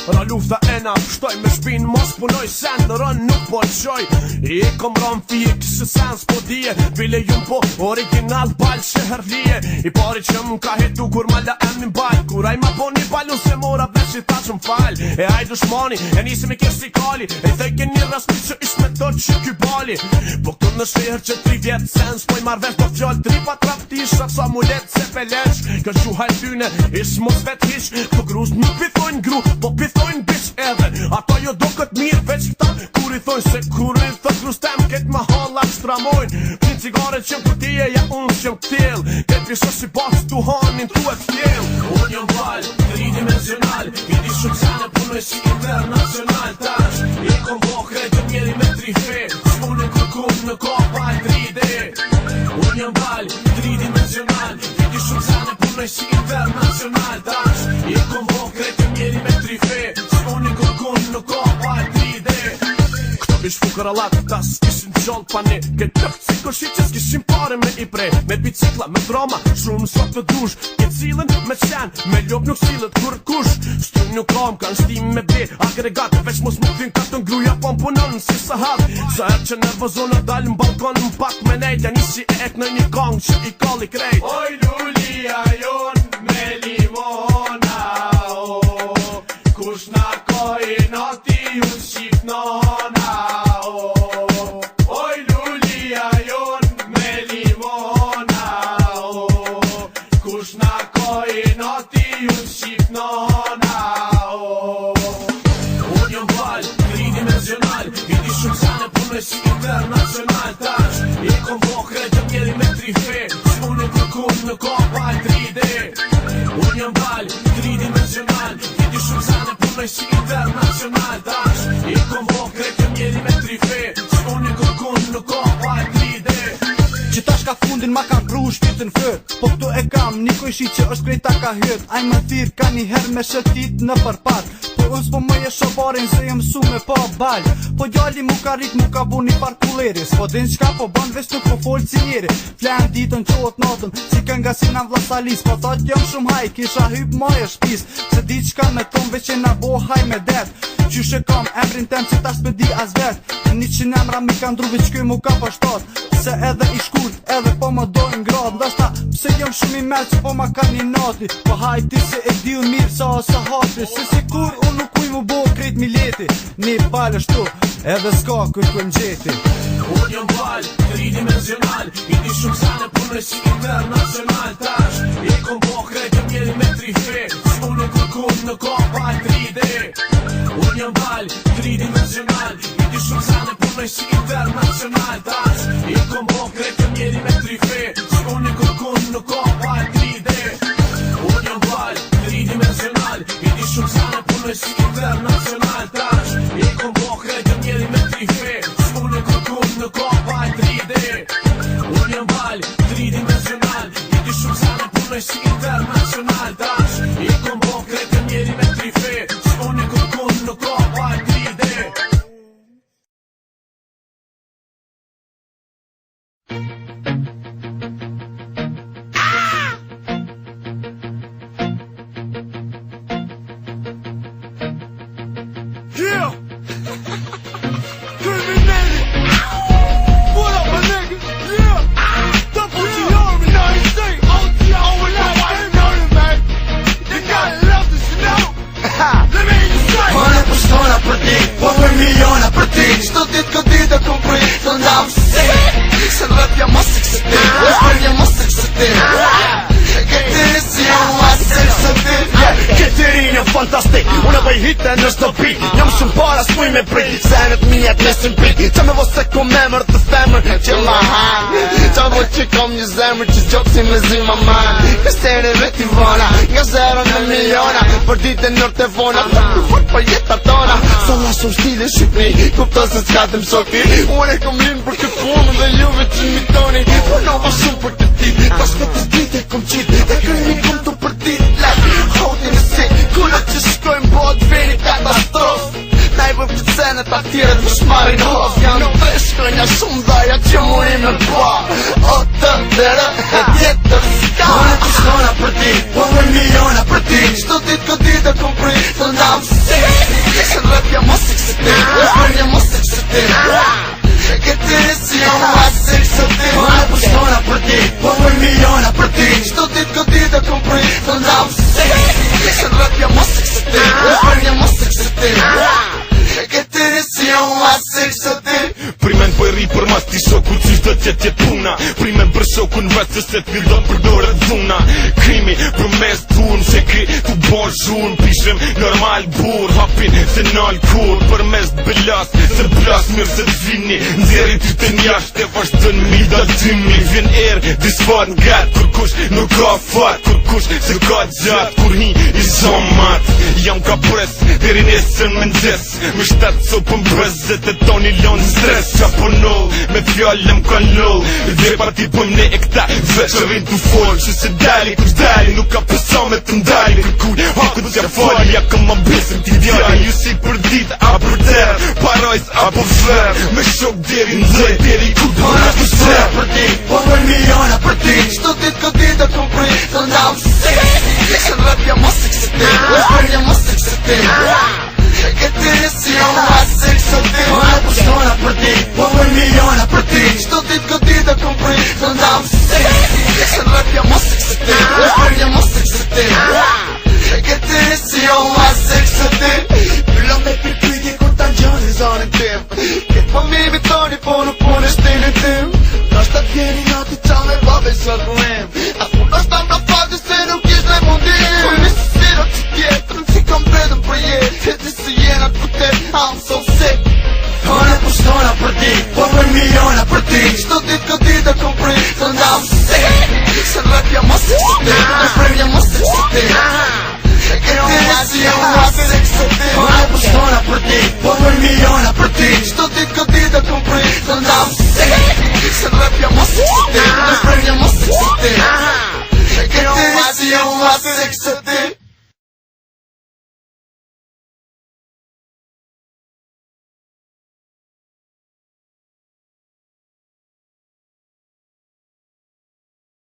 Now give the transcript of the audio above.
Ra lufta ena, shtoj me shpin, mos punoj sen, rën nuk po qoj. I kom ron fije, kështë sens po dije, bile jun po original bal që herlije. I pari që m'ka hetu kur ma la emnin bal, kuraj ma po një balu se mora veç i ta që m'fal. E aj dushmani, e nisi me kjerë si kali, e thejke një rasmi që ish me tërë që ky bali. Po këtu në shehër që 3 vjetë sens, po i marrë vesh po fjall 3 pa traptisha, sa mulet se pelesh. Kjo që hajtyne, ish mos vet hish, këto gruz nuk pithojnë gru, po pithojnë bish edhe. Ato jo do këtë mirë veç këta, kur i thojnë se kur i thët gruz tem, ketë ma halla stramojnë. Pin cigare që m'kutije, ja unë që m'ktil, ketë pisho si baks tu hanin tu e fjell. Unë jom val, tridimensional, i di shumë sene punoj si internacional. Tash, i kom bo krejtë mjeri me 3 fe, s'mune kërkum në kopa 3D. Unë jom val, tridimensional, i di shumë sene punoj si internacional. Tash, i kom bo krejtë mjeri me 3 fe, s'mune kërkum në kopa 3D. Bish fukarallat, tas kishin gjall pani, këtë tëftë si koshicës kishin pare me i prej. Me bicikla, me drama, shumë sot të dush, këtë cilën me qenë, me ljop nuk silët kur kush. Shtym nuk kam, kanë shtim me ble, agregat, veç mos më thin katë ngruja, po m'punon si sahat. Sa her që nervozona dalë m'balkon m'pak me nejt, ja nisi e ek në një kong që i kalli krejt. Oj lulia jon me limona, o, kush na koj nati ju shqip nona. Si internacional tash, i kom bo krejtë mjeri me 3 fe, s'mune kërkum në kopa 3D. Unë jam val, tridimensional, i di shumë sane punoj si internacional tash, i kom bo krejtë mjeri me 3 fe, s'mune kërkum në kopa 3D. Që tash ka fundin ma kam pru shpirtin fër, po këtu e kam një kojshi që është krejta ka hyt. Aj më thirë ka një her me shëtit në përpat, po unë s'po më je shobarin se jem su me pa bal. Po djali mu ka rik mu ka bu një parkulleri, s'po din qka po ban veç nuk po folë si njeri. Flen ditën qohet natën, si kënga si na vlasalis, po thot jam shumë haj, kisha hyp maje shpis. Se di qka me ton veç e na bo haj me det. Qyshe kam emrin tem që tash me di as vet, 100 emra mi ka ndru veç këj mu ka pashtat. Se edhe i shkurt, edhe po më dojnë grad, ndashta pse jam shumë i merë që po ma ka një nati. Po hajti se e di unë mirë sa ose hati, se si kur unë nuk kuj mu bo krejt mileti. Një balë shtu, edhe s'ka kërkoj m'gjeti. Unë jam val, tridimensional, i di shumë sane punoj si internacional. Tash, i kom bo krejtë mjeri me 3 fe, s'mune kërkum në kopa 3D. Unë jam val, tridimensional, i di shumë sane punoj si internacional. Tash, i kom bo krejtë mjeri me 3 fe, s'mune kërkum në kopa 3D. Unë jam val, tridimensional, i di shumë sane punoj si internacional. Tash, i kom bo krejtë mjeri me 3 fe, s'mune kërkum në kopa 3D. Unë jam val, tridimensional, i di shumë sane punoj si internacional. Tash, i kom bo krejtë mjeri me 3 fe, s'mune kërkum në kopa 3D. Yeah! Terminated! What up, my nigga? Yeah! Double GR and 96! OTO and I ain't murder, man! You gotta love this, you know? Let me hear you say! Una persona per ti, o per milione per ti. Sto dit ko ti da compri, non dam se. Se radiamo se te, speriamo se te. Che ti siamo a se te. Keterin fantastik, unë bëj hite në stopi. Jam shumë para s'muj me prit, senet minjet në sëmpit. Qa me vose ko memër të femër që ma hanë. Qa do që kom një zemër që gjokë si me zi ma manë. Kësteri veti vona, nga 0 në miliona. Për dite nër të vona, për fort për jeta tona. Sola shumë stile Shqipni, kupto se s'ka të msokti. Unë e kom linë për këtë punë dhe juve që mi toni. Punova shumë për të dit, pas me të dit e kom qit. Dhe kërmi kom të për dit, hotin e si, kullat që shkojnë bot veni katastrof. Na i bëjmë të cenet atire të shmarin hof. Janë tre shkojnja shumë dhaja që muri me pa. O të dhere e tjetër s'ka. Una persona per ti, o per milione per ti. Sto dit ko dit e kom prit, të ndam si. që t'jet puna. Prime për shokun vetë se t'fillon për dore dhuna. Krimi për mes t'un që kri t'u bon zhun. Pishim normal bur, hapin se nal kur. Për mes t'belas, se plas mirë se t'vini. Nxeri ty të njasht e vazhdën mi daltimi. Vjen erë, disfat n'gat, kur kush nuk ka fat. Kur kush se ka gjat, kur hi i zomat. Jam ka pres, deri nesër me nxes. Me shtatë sopën brezet e toni lon stres. Qa përno, me fjallëm kan lo. Dhe parti pëm ne e këta veç rrin t'u fol. Që se dali, kush dali, nuk ka pësa me të ndali. Kërkuj, hakët t'ja fali, ja kam ma besëm t'i djali. Ju si për dit, a për der, parajs, a për ver. Me shok deri n'zej, deri ku t'hona të ser. Për ti, po për miliona për ti. Qdo dit këtë dit e kom pri, të ndam se se rrëpja ma se këse ti, shpërnja ma se këse ti. E këtë si jo ma se këse ti. Ona për shtona për ti, po për miliona për ti. Qdo dit këtë dit e kom pri, të ndam se rrëpja ma se këse ti, shpërnja ma se këse ti. E këtë si jo ma se këse ti. Pyllon me pirpytje kur ta gjoni zonin tim. Këtë po mi vitoni po nuk po në shtilin tim. Nështë të vjeni nati qa me babe së rrëm. As më nështë tam në fati se nuk ish në mundim. Po nisë siro që tjetër, si kam bedën për jetë. E ti se jena të kutet, I'm so sick. Tone për shtona për ti, po për miliona për ti. Qdo dit këtë dit e kom pri, të ndam sick. Se rrëpja ma se kësë ti, në premja ma se kësë ti. E këtë si jo ma se kësë ti. Tone për shtona për ti, po për miliona për ti. Qdo dit këtë dit e kom pri, të ndam sick. Se rrëpja ma se kësë ti, në premja ma se kësë ti. E këtë si jo ma se kësë ti.